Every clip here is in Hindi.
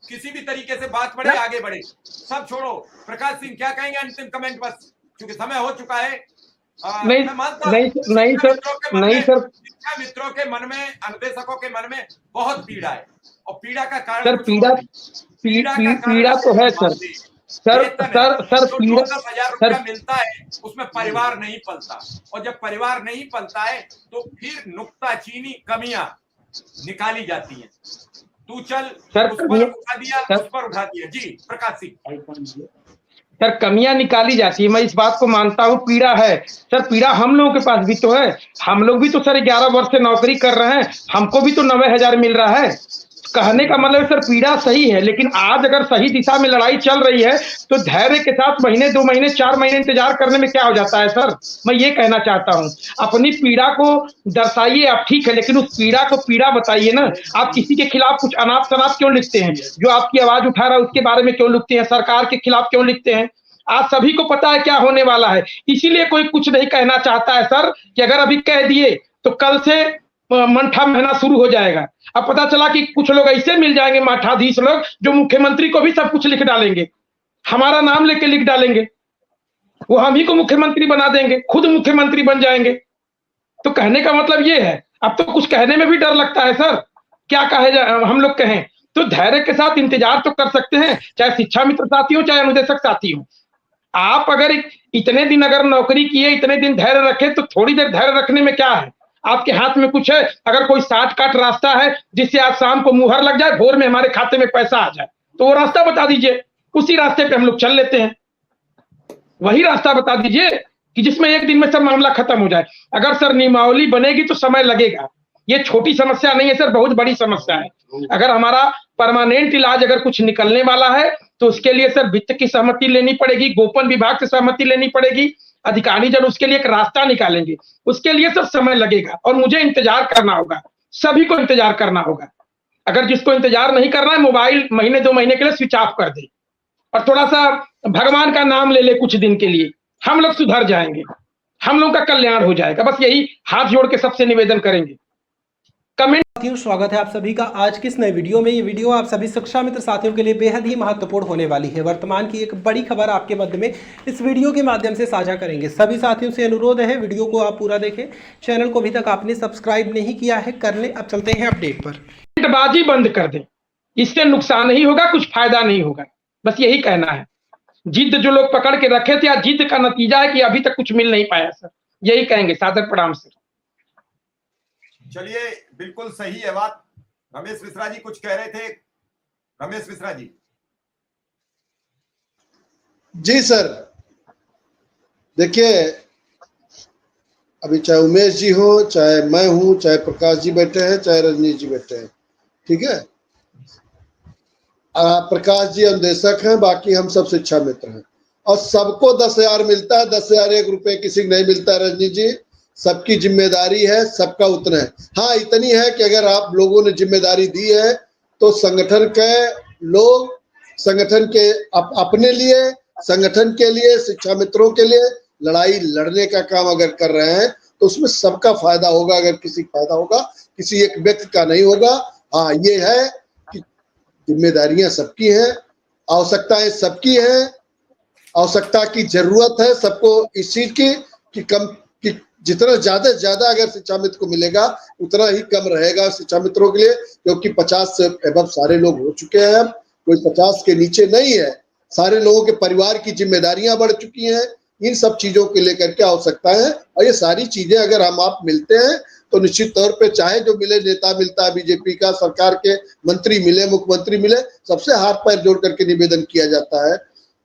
किसी भी तरीके से बात बढ़े, आगे बढ़े, सब छोड़ो। प्रकाश सिंह क्या कहेंगे अंतिम कमेंट, बस क्योंकि समय हो चुका है। नहीं मैं मानता नहीं नहीं सर, नहीं सर, शिक्षा मित्रों के मन में, अनुदेशकों के मन में बहुत पीड़ा है, और पीड़ा का कारण सर कुछ और नहीं। पीड़ा तो है सर। सर जो पीड़ा 9-10 हजार सर, रुपया मिलता है उसमें परिवार नहीं पलता, और जब परिवार नहीं पलता है तो फिर नुक्ताचीनी कमियां निकाली जाती हैं। तू चल, सर उस पर उठा दिया, उस पर उठा दिया। जी प्रकाश सिंह। सर कमियां निकाली जाती है, मैं इस बात को मानता हूँ। पीड़ा है सर, पीड़ा हम लोगों के पास भी तो है। हम लोग भी तो सर 11 वर्ष से नौकरी कर रहे हैं, हमको भी तो 90,000 मिल रहा है। कहने का मतलब सर पीड़ा सही है, लेकिन आज अगर सही दिशा में लड़ाई चल रही है तो धैर्य के साथ महीने 2 महीने 4 महीने इंतजार करने में क्या हो जाता है सर। मैं ये कहना चाहता हूँ, अपनी पीड़ा को दर्शाइए आप, ठीक है, लेकिन उस पीड़ा को पीड़ा बताइए ना। आप किसी के खिलाफ कुछ अनाप शनाप क्यों लिखते हैं? जो आपकी आवाज उठा रहा है उसके बारे में क्यों लिखते हैं? सरकार के खिलाफ क्यों लिखते हैं? आज सभी को पता है क्या होने वाला है, इसीलिए कोई कुछ नहीं कहना चाहता है सर, कि अगर अभी कह दिए तो कल से मंठा महीना शुरू हो जाएगा। अब पता चला कि कुछ लोग ऐसे मिल जाएंगे मठाधीश लोग, जो मुख्यमंत्री को भी सब कुछ लिख डालेंगे, हमारा नाम लेके लिख डालेंगे, वो हम ही को मुख्यमंत्री बना देंगे, खुद मुख्यमंत्री बन जाएंगे। तो कहने का मतलब ये है, अब तो कुछ कहने में भी डर लगता है सर, क्या कहे हम लोग कहें। तो धैर्य के साथ इंतजार तो कर सकते हैं, चाहे शिक्षा मित्र साथी हो, चाहे अनुदेशक साथी हो। आप अगर इतने दिन अगर नौकरी किए, इतने दिन धैर्य रखे, तो थोड़ी देर धैर्य रखने में क्या है? आपके हाथ में कुछ है? अगर कोई साठ काट रास्ता है जिससे आज शाम को मुहर लग जाए, भोर में हमारे खाते में पैसा आ जाए, तो वो रास्ता बता दीजिए, उसी रास्ते पे हम लोग चल लेते हैं। वही रास्ता बता दीजिए कि जिसमें एक दिन में सब मामला खत्म हो जाए। अगर सर नियमावली बनेगी तो समय लगेगा, ये छोटी समस्या नहीं है सर, बहुत बड़ी समस्या है। अगर हमारा परमानेंट इलाज अगर कुछ निकलने वाला है तो उसके लिए सर वित्त की सहमति लेनी पड़ेगी, गोपन विभाग से सहमति लेनी पड़ेगी, अधिकारी जन उसके लिए एक रास्ता निकालेंगे, उसके लिए सर समय लगेगा और मुझे इंतजार करना होगा, सभी को इंतजार करना होगा। अगर जिसको इंतजार नहीं करना है, मोबाइल महीने 2 महीने के लिए स्विच ऑफ कर दे और थोड़ा सा भगवान का नाम ले ले कुछ दिन के लिए, हम लोग सुधर जाएंगे, हम लोग का कल्याण हो जाएगा। बस यही हाथ जोड़ के सबसे निवेदन करेंगे। कमेंट। साथियों, स्वागत है आप सभी का आज की इस नए वीडियो में। ये वीडियो आप सभी शिक्षा मित्र साथियों के लिए बेहद ही महत्वपूर्ण होने वाली है। वर्तमान की एक बड़ी खबर आपके मध्य में इस वीडियो के माध्यम से साझा करेंगे। सभी साथियों से अनुरोध है, वीडियो को आप पूरा देखें। चैनल को अभी तक आपने सब्सक्राइब नहीं किया है, कर लें। अब चलते हैं अपडेट पर। बाजी बंद कर दें, इससे नुकसान ही होगा, कुछ फायदा नहीं होगा, बस यही कहना है। जिद जो लोग पकड़ के रखे थे, जिद का नतीजा है कि अभी तक कुछ मिल नहीं पाया सर, यही कहेंगे। सादर प्रणाम सर। चलिए, बिल्कुल सही है बात। रमेश मिश्रा जी कुछ कह रहे थे। रमेश मिश्रा जी। जी सर, देखिए, अभी चाहे उमेश जी हो, चाहे मैं हूं, चाहे प्रकाश जी बैठे हैं, चाहे रजनीश जी बैठे हैं, ठीक है। प्रकाश जी अनुदेशक हैं, बाकी हम सब शिक्षा मित्र हैं, और सबको 10,000 मिलता है। 10,000 1 रुपये किसी को नहीं मिलता है। रजनीश जी, सबकी जिम्मेदारी है, सबका उतना है। हाँ, इतनी है कि अगर आप लोगों ने जिम्मेदारी दी है तो संगठन के लोग, संगठन के अपने लिए, संगठन के लिए, शिक्षा मित्रों के लिए लड़ाई लड़ने का काम अगर कर रहे हैं तो उसमें सबका फायदा होगा। अगर किसी का फायदा होगा, किसी एक व्यक्ति का नहीं होगा। हाँ, ये है कि जिम्मेदारियां सबकी हैं, आवश्यकताएं सबकी हैं, आवश्यकता की जरूरत है सबको इस चीज की कि कम कि जितना ज्यादा से ज्यादा अगर शिक्षा मित्र को मिलेगा उतना ही कम रहेगा शिक्षा मित्रों के लिए, क्योंकि 50 से एबव सारे लोग हो चुके हैं। कोई 50 के नीचे नहीं है। सारे लोगों के परिवार की जिम्मेदारियां बढ़ चुकी हैं। इन सब चीजों के लेकर के आवश्यकता है, और ये सारी चीजें अगर हम आप मिलते हैं तो निश्चित तौर पे, चाहे जो मिले, नेता मिलता है बीजेपी का, सरकार के मंत्री मिले, मुख्यमंत्री मिले, सबसे हाथ पैर जोड़ करके निवेदन किया जाता है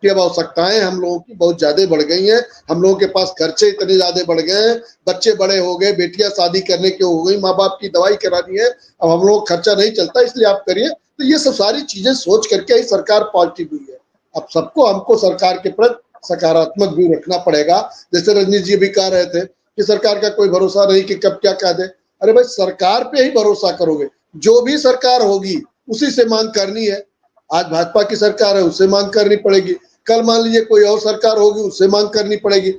कि अब आवश्यकताएं हम लोगों की बहुत ज्यादा बढ़ गई हैं। हम लोगों के पास खर्चे इतने ज्यादा बढ़ गए हैं, बच्चे बड़े हो गए, बेटियां शादी करने के हो गई, माँ बाप की दवाई करानी है, अब हम लोग खर्चा नहीं चलता, इसलिए आप करिए। तो ये सब सारी चीजें सोच करके ही सरकार पॉजिटिव हुई है। अब सबको, हमको सरकार के प्रति सकारात्मक व्यू रखना पड़ेगा। जैसे रजनीश जी भी कह रहे थे कि सरकार का कोई भरोसा नहीं कि कब क्या कह दे। अरे भाई, सरकार पे ही भरोसा करोगे, जो भी सरकार होगी उसी से मांग करनी है। आज भाजपा की सरकार है, उससे मांग करनी पड़ेगी। कल मान लीजिए कोई और सरकार होगी, उससे मांग करनी पड़ेगी।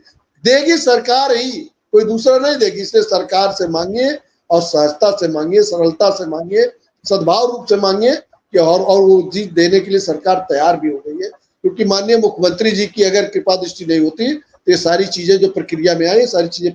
देगी सरकार ही, कोई दूसरा नहीं देगी। इसलिए सरकार से मांगिए, और सहजता से मांगिए, सरलता से मांगिए, सद्भाव रूप से मांगिए, कि और वो चीज देने के लिए सरकार तैयार भी हो गई है, क्योंकि माननीय मुख्यमंत्री जी की अगर कृपा दृष्टि नहीं होती तो ये सारी चीजें जो प्रक्रिया में आई, सारी चीजें